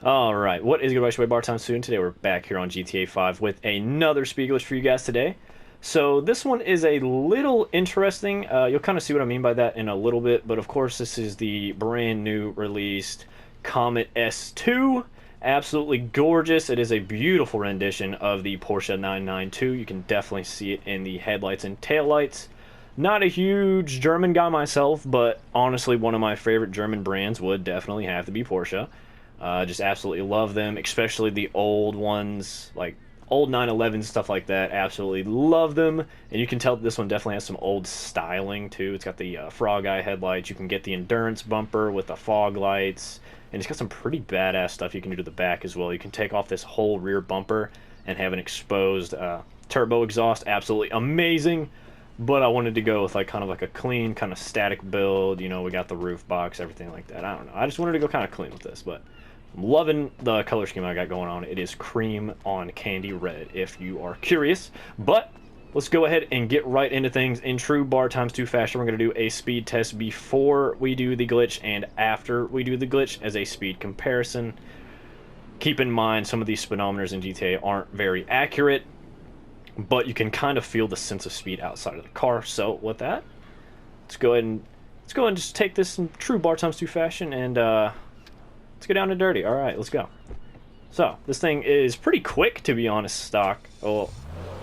Alright, what is good, by Bar Time Student? Today we're back here on GTA 5 with another speed glitch for you guys today. So this one is a little interesting. You'll kind of see what I mean by that in a little bit, but of course this is the brand new released Comet S2. Absolutely gorgeous. It is a beautiful rendition of the Porsche 992. You can definitely see it in the headlights and taillights. Not a huge German guy myself, but honestly one of my favorite German brands would definitely have to be Porsche. Just absolutely love them, especially the old ones, like old 911s, stuff like that. Absolutely love them. And you can tell this one definitely has some old styling too. It's got the frog eye headlights. You can get the endurance bumper with the fog lights. And it's got some pretty badass stuff you can do to the back as well. You can take off this whole rear bumper and have an exposed turbo exhaust. Absolutely amazing. But I wanted to go with like kind of like a clean, kind of static build. You know, we got the roof box, everything like that. I don't know. I just wanted to go kind of clean with this, but I'm loving the color scheme I got going on. It is cream on candy red, if you are curious. But let's go ahead and get right into things in true Bar Times 2 fashion. We're going to do a speed test before we do the glitch and after we do the glitch as a speed comparison. Keep in mind, some of these speedometers in GTA aren't very accurate, but you can kind of feel the sense of speed outside of the car. So with that, let's go ahead and just take this in true Bar Times 2 fashion and let's get down and dirty. All right, let's go. So this thing is pretty quick, to be honest. Stock. Well,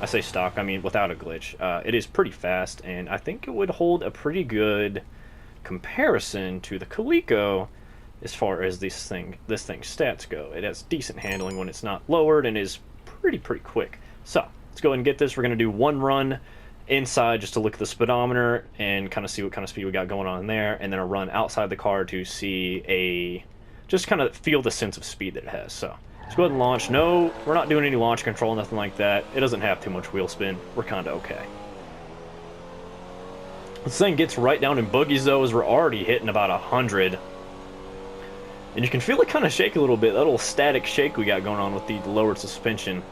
I say stock, I mean without a glitch. It is pretty fast, and I think it would hold a pretty good comparison to the Coleco as far as this thing's stats go. It has decent handling when it's not lowered and is pretty quick. So let's go ahead and get this. We're going to do one run inside just to look at the speedometer and kind of see what kind of speed we got going on there, and then a run outside the car to see just kind of feel the sense of speed that it has. So let's go ahead and launch. No, we're not doing any launch control, nothing like that. It doesn't have too much wheel spin. We're kind of okay. This thing gets right down in boogies though, as we're already hitting about 100. And you can feel it kind of shake a little bit, that little static shake we got going on with the lowered suspension.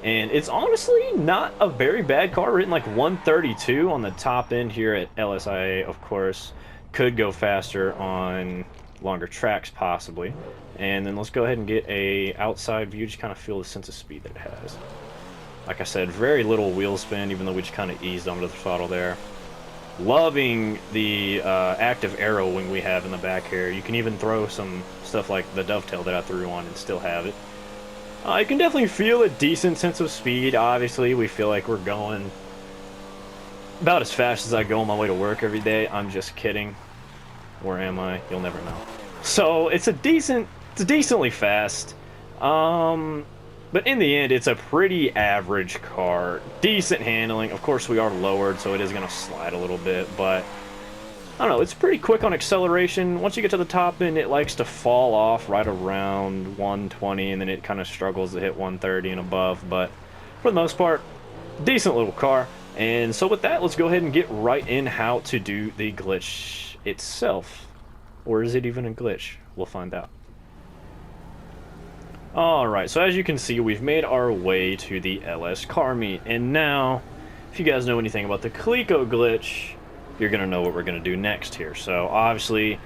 And it's honestly not a very bad car. We're hitting like 132 on the top end here at LSIA, of course. Could go faster on longer tracks possibly. And then let's go ahead and get a outside view, just kind of feel the sense of speed that it has. Like I said, very little wheel spin, even though we just kind of eased onto the throttle there. Loving the active arrow wing we have in the back here. You can even throw some stuff like the dovetail that I threw on and still have it. You can definitely feel a decent sense of speed. Obviously, we feel like we're going about as fast as I go on my way to work every day. I'm just kidding. Where am I? You'll never know. So it's decently fast. But in the end, it's a pretty average car. Decent handling. Of course, we are lowered, so it is going to slide a little bit, but I don't know, it's pretty quick on acceleration. Once you get to the top end, it likes to fall off right around 120, and then it kind of struggles to hit 130 and above, but for the most part, decent little car. And so with that, let's go ahead and get right in how to do the glitch itself. Or is it even a glitch? We'll find out. Alright, so as you can see, we've made our way to the LS car meet. And now, if you guys know anything about the Coleco glitch, you're going to know what we're going to do next here. So obviously,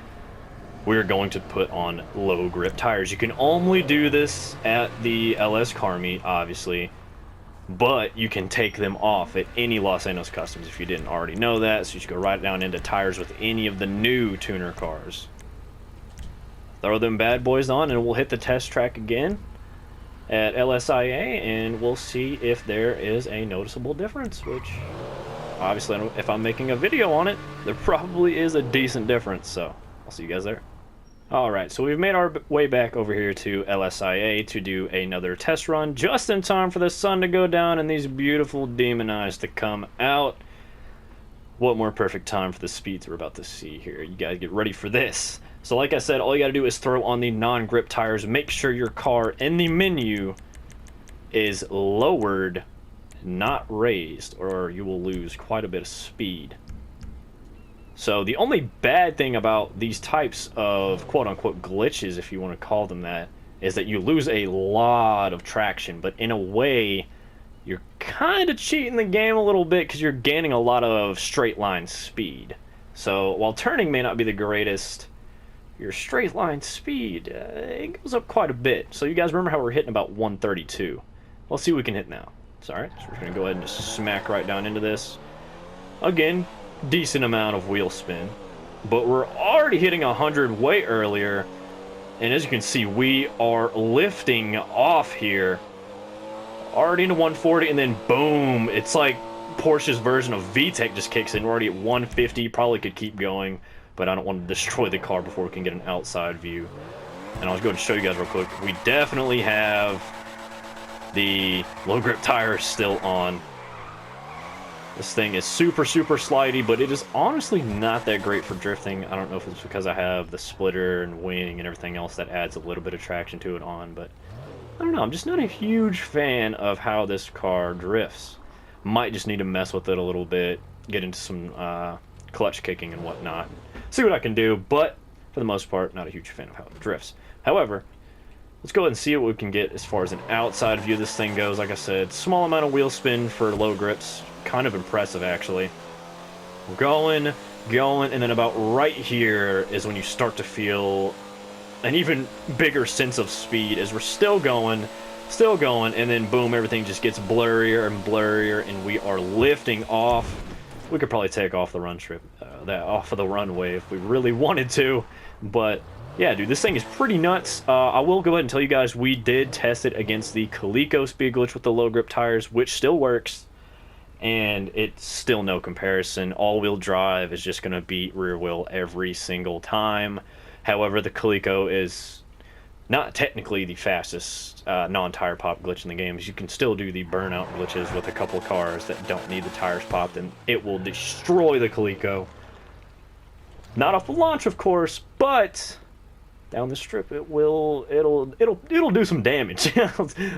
we're going to put on low grip tires. You can only do this at the LS car meet, obviously. But you can take them off at any Los Angeles Customs if you didn't already know that. So you should go right down into tires with any of the new tuner cars. Throw them bad boys on and we'll hit the test track again at LSIA and we'll see if there is a noticeable difference, which obviously if I'm making a video on it, there probably is a decent difference. So I'll see you guys there. Alright, so we've made our way back over here to LSIA to do another test run, just in time for the sun to go down and these beautiful demon eyes to come out. What more perfect time for the speeds we're about to see here. You guys get ready for this. So like I said, all you gotta do is throw on the non-grip tires. Make sure your car in the menu is lowered, not raised, or you will lose quite a bit of speed. So the only bad thing about these types of quote-unquote glitches, if you want to call them that, is that you lose a lot of traction. But in a way, you're kind of cheating the game a little bit because you're gaining a lot of straight line speed. So while turning may not be the greatest, your straight line speed, it goes up quite a bit. So you guys remember how we're hitting about 132. Let's see what we can hit now. It's alright, so we're going to go ahead and just smack right down into this. Again, decent amount of wheel spin. But we're already hitting 100 way earlier. And as you can see, we are lifting off here. Already into 140, and then boom. It's like Porsche's version of VTEC just kicks in. We're already at 150. Probably could keep going, but I don't want to destroy the car before we can get an outside view. And I was going to show you guys real quick. We definitely have the low grip tires still on. This thing is super, super slidey, but it is honestly not that great for drifting. I don't know if it's because I have the splitter and wing and everything else that adds a little bit of traction to it on, but I don't know. I'm just not a huge fan of how this car drifts. Might just need to mess with it a little bit, get into some clutch kicking and whatnot, see what I can do, but for the most part, not a huge fan of how it drifts. However, let's go ahead and see what we can get as far as an outside view of this thing goes. Like I said, small amount of wheel spin for low grips. Kind of impressive, actually. We're going, and then about right here is when you start to feel an even bigger sense of speed as we're still going, and then boom, everything just gets blurrier and blurrier, and we are lifting off. We could probably take off the run strip, off of the runway if we really wanted to, but yeah, dude, this thing is pretty nuts. I will go ahead and tell you guys we did test it against the Coleco speed glitch with the low grip tires, which still works. And it's still no comparison. All-wheel drive is just going to beat rear wheel every single time. However, the Coleco is not technically the fastest non-tire pop glitch in the game. You can still do the burnout glitches with a couple of cars that don't need the tires popped, and it will destroy the Coleco. Not off the launch, of course, but down the strip it'll do some damage.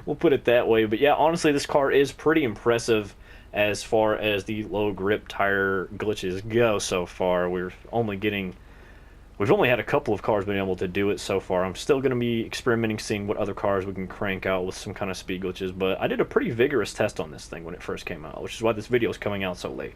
We'll put it that way. But yeah, honestly, this car is pretty impressive as far as the low grip tire glitches go so far. We've only had a couple of cars being able to do it so far. I'm still going to be experimenting, seeing what other cars we can crank out with some kind of speed glitches, but I did a pretty vigorous test on this thing when it first came out, which is why this video is coming out so late.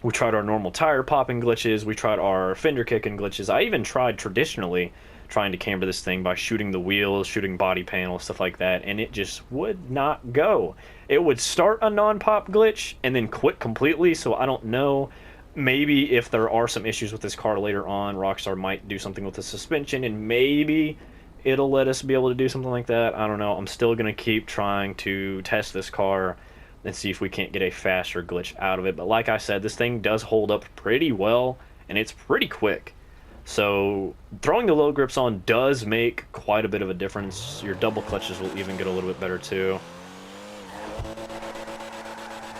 We tried our normal tire popping glitches, we tried our fender kicking glitches. I even tried traditionally trying to camber this thing by shooting the wheels, shooting body panels, stuff like that, and it just would not go. It would start a non-pop glitch and then quit completely, so I don't know. Maybe if there are some issues with this car later on, Rockstar might do something with the suspension, and maybe it'll let us be able to do something like that. I don't know. I'm still going to keep trying to test this car and see if we can't get a faster glitch out of it. But like I said, this thing does hold up pretty well, and it's pretty quick. So throwing the low grips on does make quite a bit of a difference. Your double clutches will even get a little bit better too,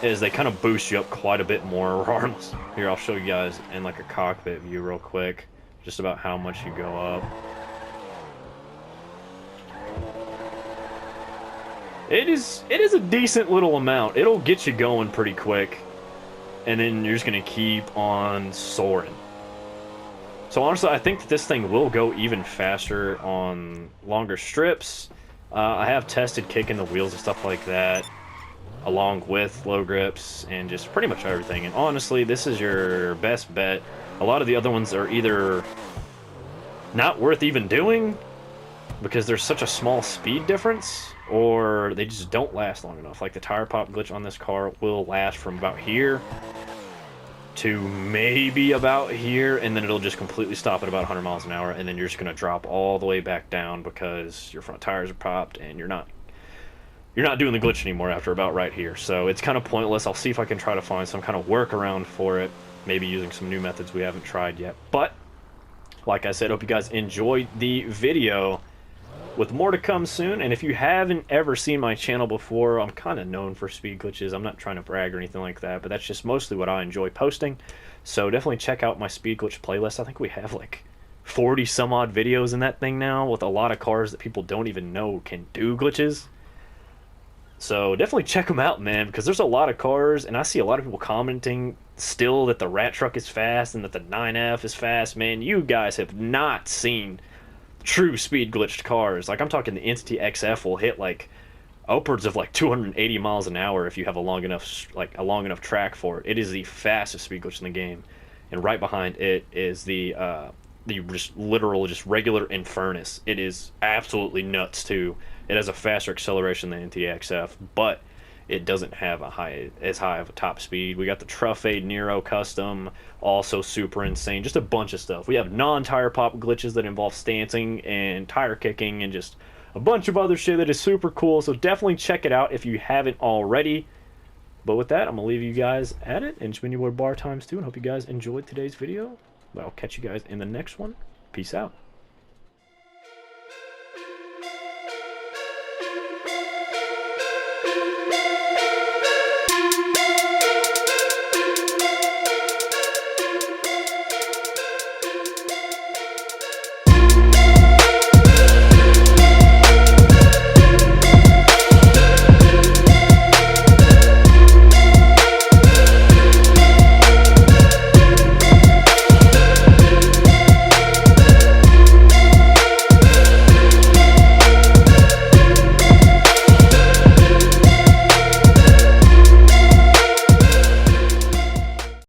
as they kind of boost you up quite a bit more regardless. Here, I'll show you guys in like a cockpit view real quick, just about how much you go up. It is a decent little amount. It'll get you going pretty quick, and then you're just gonna keep on soaring. So honestly, I think that this thing will go even faster on longer strips. I have tested kicking the wheels and stuff like that, along with low grips and just pretty much everything. And honestly, this is your best bet. A lot of the other ones are either not worth even doing because there's such a small speed difference, or they just don't last long enough. Like the tire pop glitch on this car will last from about here to maybe about here, and then it'll just completely stop at about 100 miles an hour, and then you're just going to drop all the way back down because your front tires are popped and you're not doing the glitch anymore after about right here. So it's kind of pointless. I'll see if I can try to find some kind of workaround for it, maybe using some new methods we haven't tried yet. But like I said, hope you guys enjoyed the video, with more to come soon. And if you haven't ever seen my channel before, I'm kind of known for speed glitches. I'm not trying to brag or anything like that, but that's just mostly what I enjoy posting. So definitely check out my speed glitch playlist. I think we have like 40 some odd videos in that thing now, with a lot of cars that people don't even know can do glitches. So definitely check them out, man, because there's a lot of cars, and I see a lot of people commenting still that the Rat Truck is fast and that the 9F is fast. Man, you guys have not seen true speed glitched cars. Like I'm talking the Entity XF will hit like upwards of like 280 miles an hour if you have a long enough track for it. It is the fastest speed glitch in the game, and right behind it is the just literal just regular Infernus. It is absolutely nuts too. It has a faster acceleration than NTXF, but it doesn't have as high of a top speed. We got the Truffade Nero custom, also super insane. Just a bunch of stuff. We have non-tire pop glitches that involve stancing and tire kicking and just a bunch of other shit that is super cool. So definitely check it out if you haven't already. But with that, I'm going to leave you guys at it. And it's been your boy Bar Times 2, and hope you guys enjoyed today's video. But I'll catch you guys in the next one. Peace out.